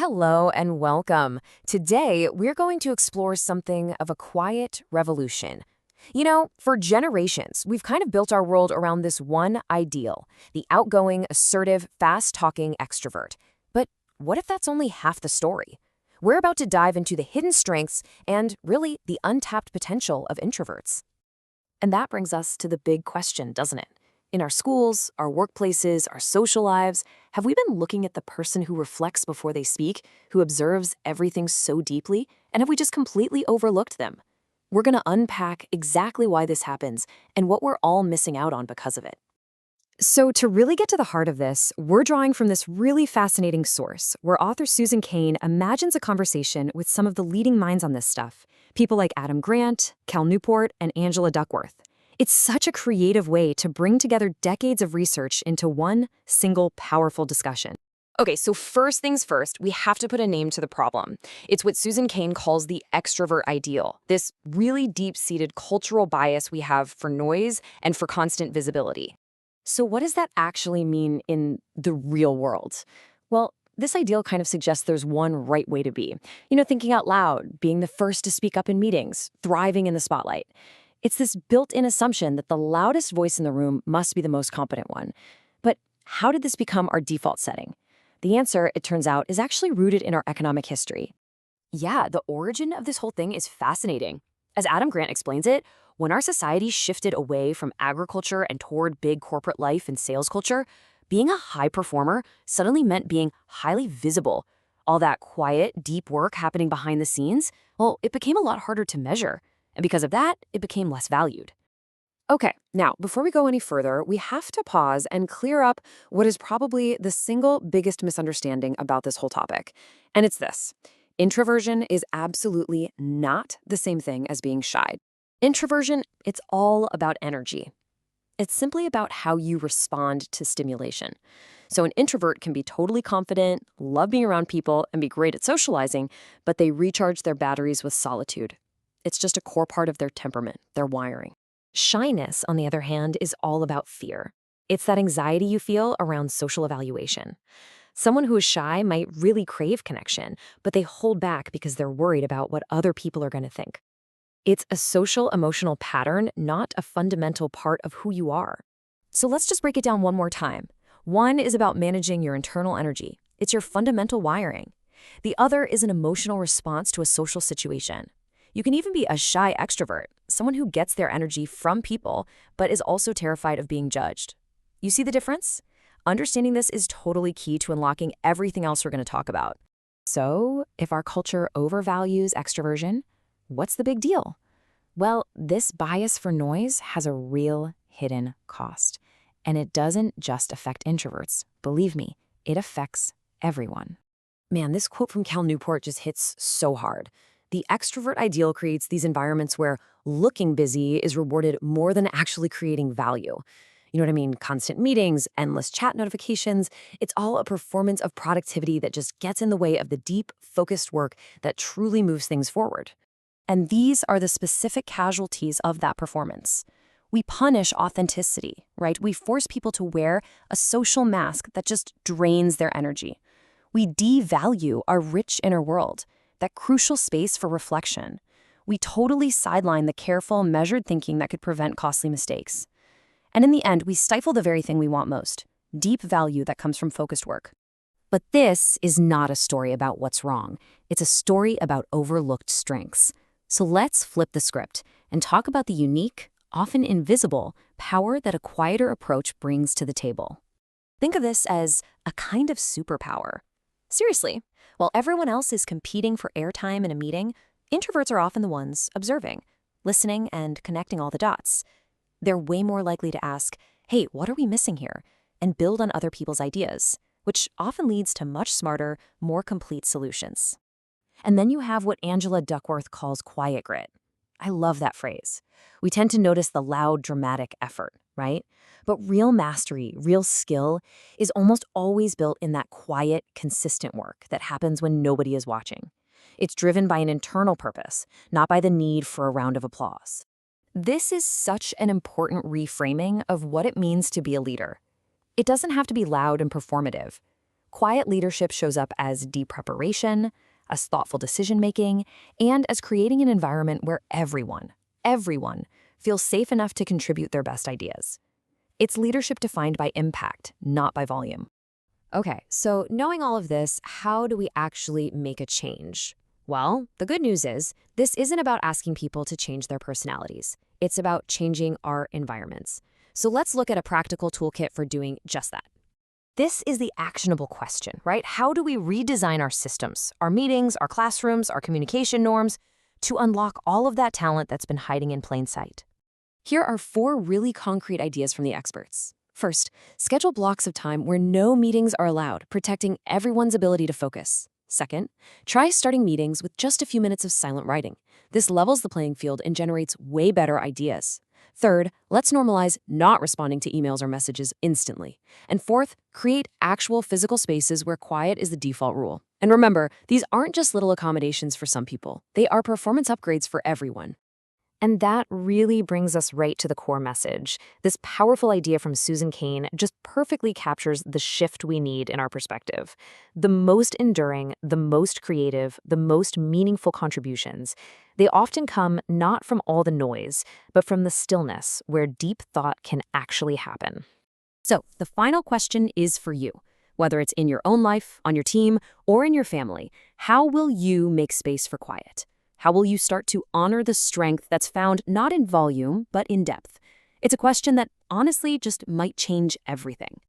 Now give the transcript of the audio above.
Hello and welcome. Today, we're going to explore something of a quiet revolution. For generations, we've kind of built our world around this one ideal, the outgoing, assertive, fast-talking extrovert. But what if that's only half the story? We're about to dive into the hidden strengths and, really, the untapped potential of introverts. And that brings us to the big question, doesn't it? In our schools, our workplaces, our social lives, have we been looking at the person who reflects before they speak, who observes everything so deeply, and have we just completely overlooked them? We're going to unpack exactly why this happens and what we're all missing out on because of it. So to really get to the heart of this, we're drawing from this really fascinating source where author Susan Cain imagines a conversation with some of the leading minds on this stuff, people like Adam Grant, Cal Newport, and Angela Duckworth. It's such a creative way to bring together decades of research into one single powerful discussion. Okay, so first things first, we have to put a name to the problem. It's what Susan Cain calls the extrovert ideal, this really deep-seated cultural bias we have for noise and for constant visibility. So what does that actually mean in the real world? Well, this ideal kind of suggests there's one right way to be. Thinking out loud, being the first to speak up in meetings, thriving in the spotlight. It's this built-in assumption that the loudest voice in the room must be the most competent one. But how did this become our default setting? The answer, it turns out, is actually rooted in our economic history. Yeah, the origin of this whole thing is fascinating. As Adam Grant explains it, when our society shifted away from agriculture and toward big corporate life and sales culture, being a high performer suddenly meant being highly visible. All that quiet, deep work happening behind the scenes, well, it became a lot harder to measure. And because of that, it became less valued. Okay, now, before we go any further, we have to pause and clear up what is probably the single biggest misunderstanding about this whole topic. And it's this. Introversion is absolutely not the same thing as being shy. Introversion, it's all about energy. It's simply about how you respond to stimulation. So an introvert can be totally confident, love being around people, and be great at socializing, but they recharge their batteries with solitude. It's just a core part of their temperament, their wiring. Shyness, on the other hand, is all about fear. It's that anxiety you feel around social evaluation. Someone who is shy might really crave connection, but they hold back because they're worried about what other people are going to think. It's a social emotional pattern, not a fundamental part of who you are. So let's just break it down one more time. One is about managing your internal energy. It's your fundamental wiring. The other is an emotional response to a social situation. You can even be a shy extrovert, someone who gets their energy from people, but is also terrified of being judged. You see the difference? Understanding this is totally key to unlocking everything else we're going to talk about. So, if our culture overvalues extroversion, what's the big deal? Well, this bias for noise has a real hidden cost. And it doesn't just affect introverts. Believe me, it affects everyone. Man, this quote from Cal Newport just hits so hard. The extrovert ideal creates these environments where looking busy is rewarded more than actually creating value. You know what I mean? Constant meetings, endless chat notifications. It's all a performance of productivity that just gets in the way of the deep, focused work that truly moves things forward. And these are the specific casualties of that performance. We punish authenticity, right? We force people to wear a social mask that just drains their energy. We devalue our rich inner world, that crucial space for reflection. We totally sideline the careful, measured thinking that could prevent costly mistakes. And in the end, we stifle the very thing we want most, deep value that comes from focused work. But this is not a story about what's wrong. It's a story about overlooked strengths. So let's flip the script and talk about the unique, often invisible, power that a quieter approach brings to the table. Think of this as a kind of superpower. Seriously, while everyone else is competing for airtime in a meeting, introverts are often the ones observing, listening, and connecting all the dots. They're way more likely to ask, hey, what are we missing here? And build on other people's ideas, which often leads to much smarter, more complete solutions. And then you have what Angela Duckworth calls quiet grit. I love that phrase. We tend to notice the loud, dramatic effort, right? But real mastery, real skill, is almost always built in that quiet, consistent work that happens when nobody is watching. It's driven by an internal purpose, not by the need for a round of applause. This is such an important reframing of what it means to be a leader. It doesn't have to be loud and performative. quiet leadership shows up as deep preparation, as thoughtful decision-making, and as creating an environment where everyone feels safe enough to contribute their best ideas. It's leadership defined by impact, not by volume. Okay, so knowing all of this, how do we actually make a change? Well, the good news is, this isn't about asking people to change their personalities. It's about changing our environments. So let's look at a practical toolkit for doing just that. This is the actionable question, right? How do we redesign our systems, our meetings, our classrooms, our communication norms, to unlock all of that talent that's been hiding in plain sight? Here are 4 really concrete ideas from the experts. First, schedule blocks of time where no meetings are allowed, protecting everyone's ability to focus. Second, try starting meetings with just a few minutes of silent writing. This levels the playing field and generates way better ideas. Third, let's normalize not responding to emails or messages instantly. And fourth, create actual physical spaces where quiet is the default rule. And remember, these aren't just little accommodations for some people. They are performance upgrades for everyone. And that really brings us right to the core message. This powerful idea from Susan Cain just perfectly captures the shift we need in our perspective. The most enduring, the most creative, the most meaningful contributions, they often come not from all the noise, but from the stillness where deep thought can actually happen. So, the final question is for you. Whether it's in your own life, on your team, or in your family, how will you make space for quiet? How will you start to honor the strength that's found not in volume, but in depth? It's a question that honestly just might change everything.